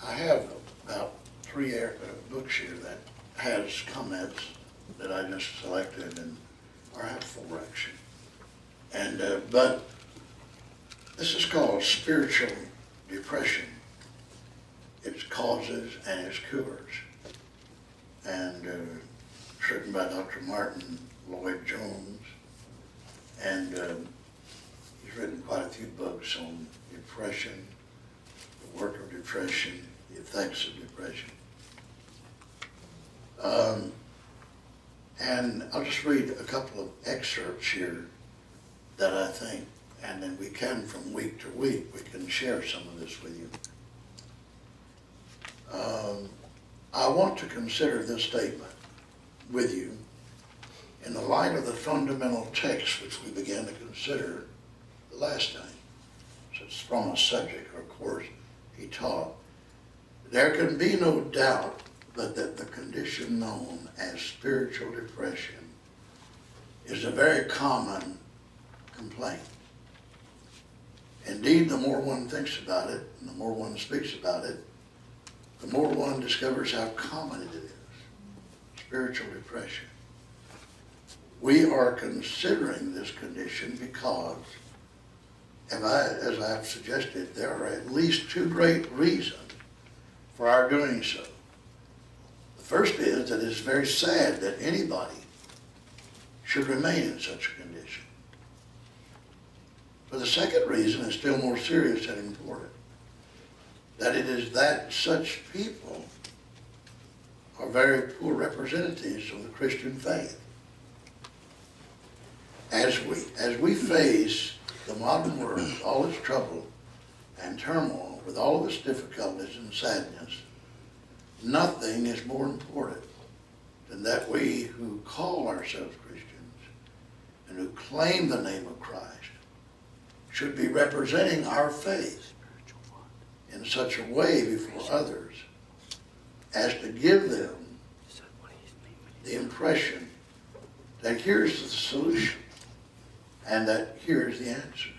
I have about three books here that has comments that I just selected and are helpful direction. And, but this is called Spiritual Depression, its causes and its cures. And it's written by Dr. Martin Lloyd-Jones. And he's written quite a few books on depression, the work of depression, the effects of depression. And I'll just read a couple of excerpts here that I think, and then we can, from week to week, we can share some of this with you. I want to consider this statement with you in the light of the fundamental text which we began to consider the last time. So it's from a subject or course he taught. There can be no doubt but that the condition known as spiritual depression is a very common complaint. Indeed, the more one thinks about it, and the more one speaks about it, the more one discovers how common it is, spiritual depression. We are considering this condition because, as I have suggested, there are at least two great reasons for our doing so. The first is that it's very sad that anybody should remain in such a condition. But the second reason is still more serious and important, that it is that such people are very poor representatives of the Christian faith. As we face the modern world, all its trouble and turmoil, with all of its difficulties and sadness, nothing is more important than that we who call ourselves Christians and who claim the name of Christ should be representing our faith in such a way before others as to give them the impression that here's the solution and that here's the answer.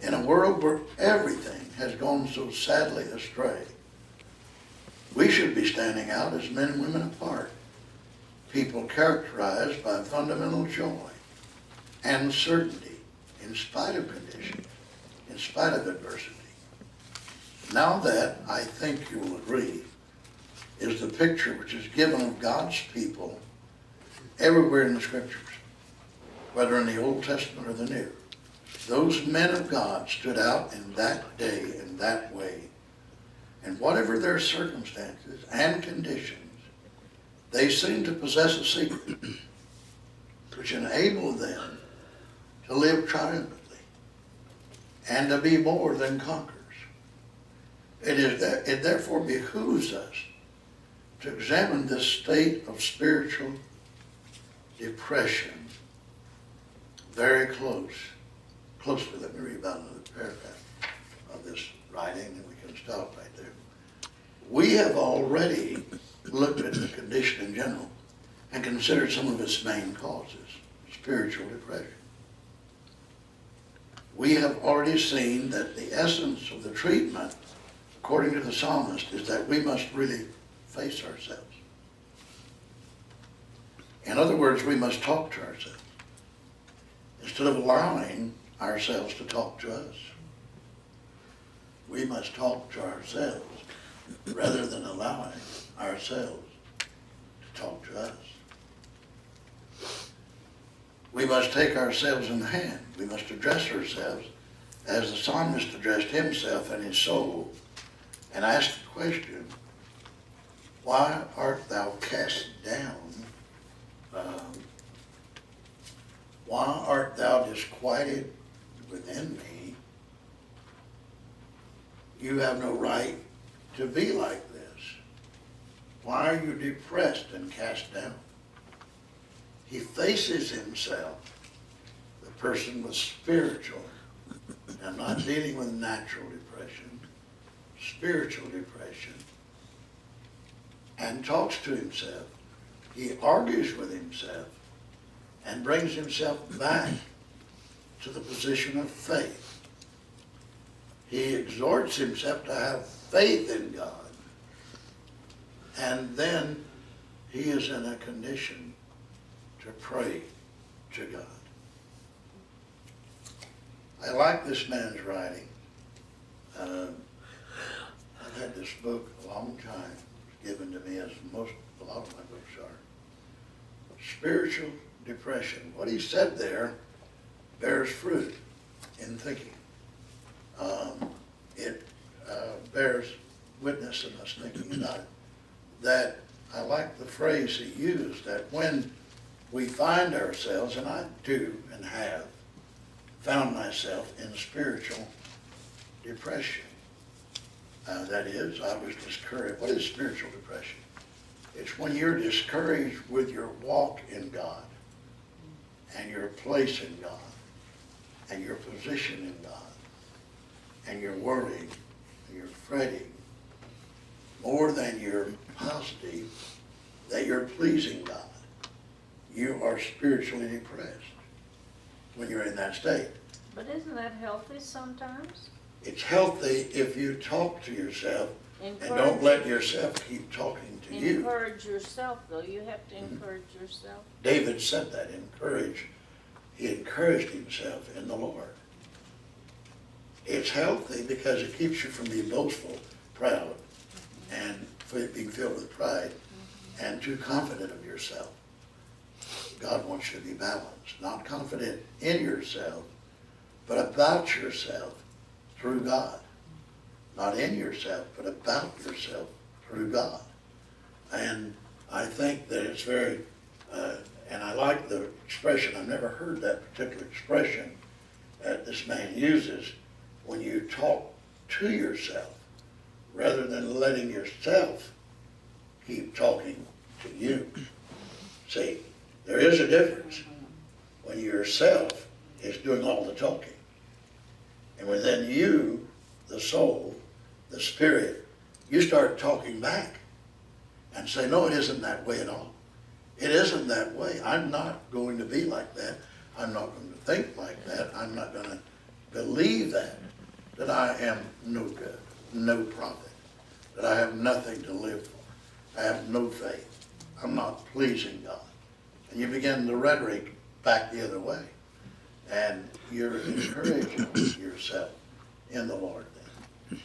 In a world where everything has gone so sadly astray, we should be standing out as men and women apart, people characterized by fundamental joy and certainty in spite of condition, in spite of adversity. Now that, I think you will agree, is the picture which is given of God's people everywhere in the Scriptures, whether in the Old Testament or the New. Those men of God stood out in that day in that way. And whatever their circumstances and conditions, they seemed to possess a secret which enabled them to live triumphantly and to be more than conquerors. It therefore behooves us to examine this state of spiritual depression very closely. Let me read about another paragraph of this writing and we can stop right there. We have already looked at the condition in general and considered some of its main causes, spiritual depression. We have already seen that the essence of the treatment, according to the psalmist, is that we must really face ourselves. In other words, we must talk to ourselves instead of allowing ourselves to talk to us. We must talk to ourselves rather than allowing ourselves to talk to us. We must take ourselves in hand. We must address ourselves as the psalmist addressed himself and his soul and ask the question, why art thou cast down? Why art thou disquieted within me? You have no right to be like this. Why are you depressed and cast down? He faces himself, the person with spiritual, I'm not dealing with natural depression, spiritual depression, and talks to himself. He argues with himself and brings himself back to the position of faith. he exhorts himself to have faith in God. And then he is in a condition to pray to God. I like this man's writing. I've had this book a long time. It's given to me, as a lot of my books are. Spiritual depression. What he said there bears fruit in thinking. It bears witness in us thinking about it. That I like the phrase he used, that when we find ourselves, and I do and have found myself in spiritual depression. That is, I was discouraged. What is spiritual depression? It's when you're discouraged with your walk in God, and your place in God, and your position in God, and you're worrying, and you're fretting, more than you're positive that you're pleasing God. You are spiritually depressed when you're in that state. But isn't that healthy sometimes? It's healthy if you talk to yourself and don't Encourage- let yourself keep talking to you. Encourage yourself, though. You have to encourage yourself. David said that, encourage. He encouraged himself in the Lord. It's healthy because it keeps you from being boastful, proud, and being filled with pride, and too confident of yourself. God wants you to be balanced, not confident in yourself, but about yourself through God. Not in yourself, but about yourself through God. And I think that it's very, and I like the expression, I've never heard that particular expression that this man uses, when you talk to yourself, rather than letting yourself keep talking to you. See, there is a difference when yourself is doing all the talking. And when then you, the soul, the spirit, you start talking back and say, no, it isn't that way at all. It isn't that way. I'm not going to be like that. I'm not going to think like that. I'm not going to believe that I am no good, no profit, that I have nothing to live for. I have no faith. I'm not pleasing God. And you begin the rhetoric back the other way. And you're encouraging yourself in the Lord then.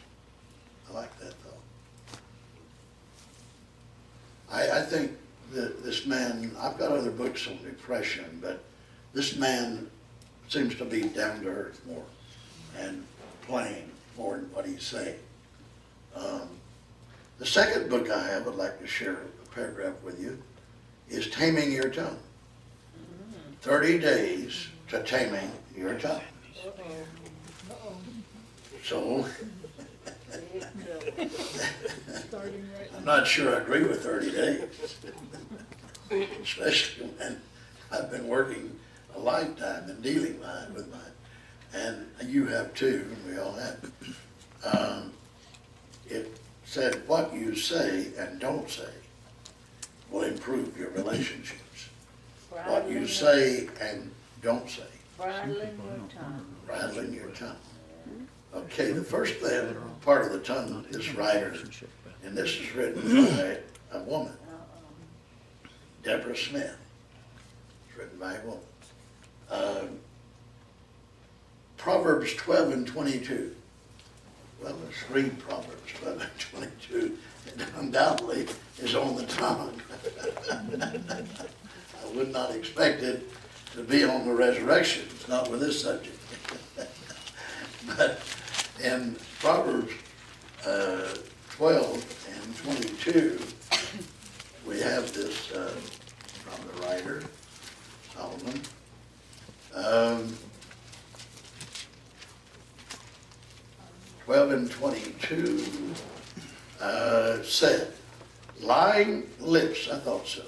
I like that thought. I think that this man, I've got other books on depression, but this man seems to be down to earth more and plain more in what he's saying. The second book I have, I'd like to share a paragraph with you, is Taming Your Tongue. 30 days to taming your tongue. So, I'm not sure I agree with 30 days, especially when I've been working a lifetime and dealing with mine, and you have too, and we all have. It said what you say and don't say will improve your relationships. What you say and don't say. Bridling your tongue. Bridling your tongue. Okay, the first thing, part of the tongue is writer, and this is written by a woman, Deborah Smith. It's written by a woman. Proverbs 12 and 22. Well, let's read Proverbs 12 and 22. It undoubtedly is on the tongue. I would not expect it to be on the resurrection. It's not with this subject. But in Proverbs 12 and 22, we have this from the writer, Solomon. 12 and 22 said, lying lips, I thought so.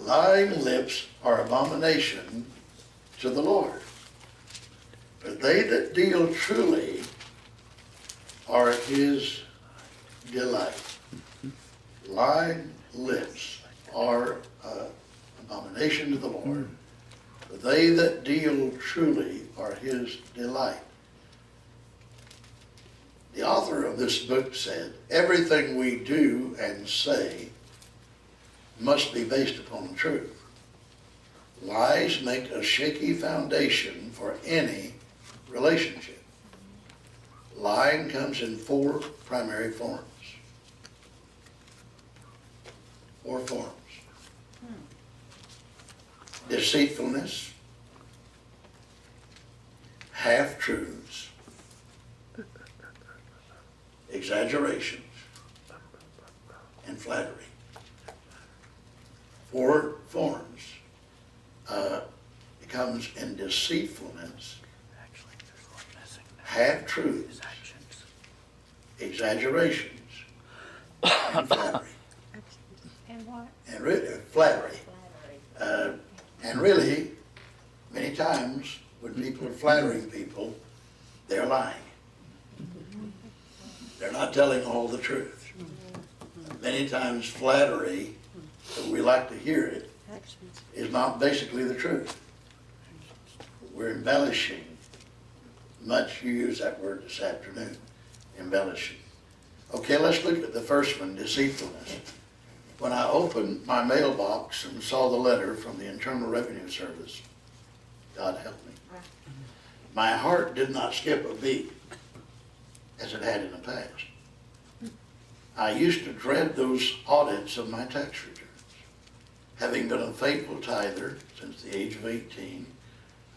Lying lips are abomination to the Lord. But they that deal truly are his delight. Lying lips are abomination to the Lord. But they that deal truly are his delight. The author of this book said, everything we do and say must be based upon the truth. Lies make a shaky foundation for any relationship. Lying comes in four primary forms. Four forms. Deceitfulness, half-truths, exaggerations, and flattery. Four forms. It comes in deceitfulness, half-truths, exaggerations, and flattery. And what? And flattery. Flattery. And really, many times when people are flattering people, they're lying. They're not telling all the truth. Many times flattery, we like to hear it, is not basically the truth. We're embellishing. Much you use that word this afternoon, embellishing. Okay, let's look at the first one, deceitfulness. When I opened my mailbox and saw the letter from the Internal Revenue Service, God help me, my heart did not skip a beat as it had in the past. I used to dread those audits of my tax returns. Having been a faithful tither since the age of 18,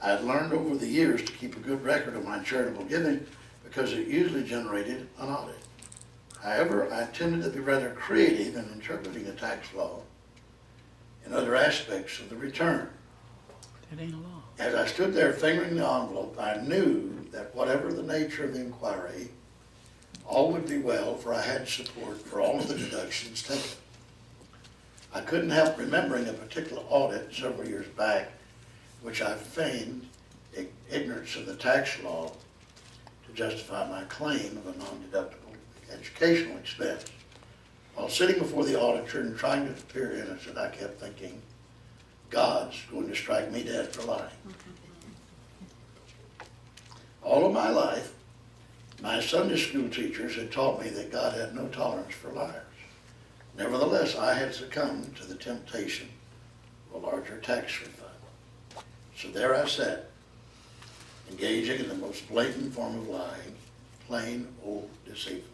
I had learned over the years to keep a good record of my charitable giving because it usually generated an audit. However, I tended to be rather creative in interpreting the tax law and other aspects of the return. It ain't a law. As I stood there fingering the envelope, I knew that whatever the nature of the inquiry, all would be well, for I had support for all of the deductions taken. I couldn't help remembering a particular audit several years back, which I feigned ignorance of the tax law to justify my claim of a non-deductible educational expense. While sitting before the auditor and trying to appear innocent, I kept thinking, God's going to strike me dead for lying. All of my life, my Sunday school teachers had taught me that God had no tolerance for liars. Nevertheless, I had succumbed to the temptation of a larger tax refund. So there I sat, engaging in the most blatant form of lying, plain old deceitfulness.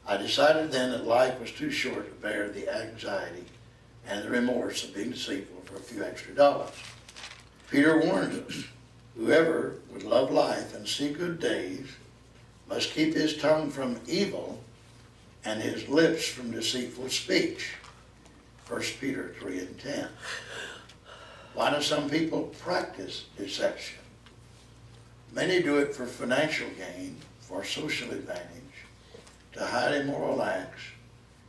I decided then that life was too short to bear the anxiety and the remorse of being deceitful for a few extra dollars. Peter warned us, whoever would love life and see good days must keep his tongue from evil and his lips from deceitful speech. 1 Peter 3:10. Why do some people practice deception? Many do it for financial gain, for social advantage, to hide immoral acts,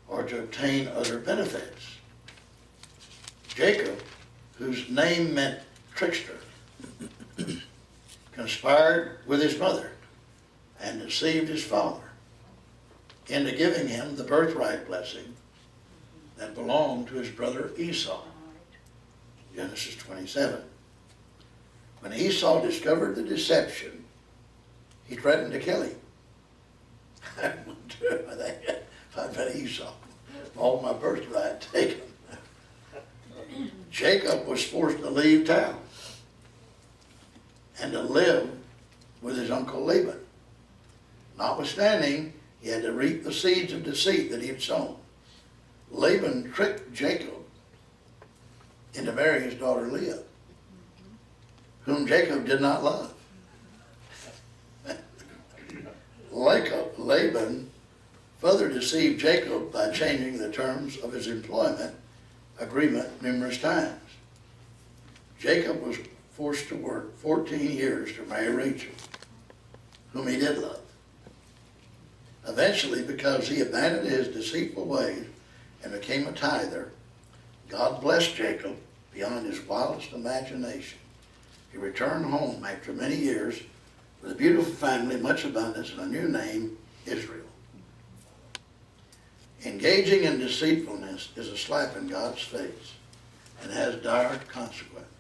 or to obtain other benefits. Jacob, whose name meant trickster, conspired with his mother and deceived his father into giving him the birthright blessing that belonged to his brother Esau. Genesis 27. When Esau discovered the deception, he threatened to kill him. I wouldn't do it if I'd been Esau. All my birthright taken. Jacob was forced to leave town and to live with his uncle Laban. Notwithstanding, he had to reap the seeds of deceit that he had sown. Laban tricked Jacob into marrying his daughter Leah, whom Jacob did not love. Laban further deceived Jacob by changing the terms of his employment agreement numerous times. Jacob was forced to work 14 years to marry Rachel, whom he did love. Eventually, because he abandoned his deceitful ways and became a tither, God blessed Jacob beyond his wildest imagination. He returned home after many years with a beautiful family, much abundance, and a new name, Israel. Engaging in deceitfulness is a slap in God's face and has dire consequences.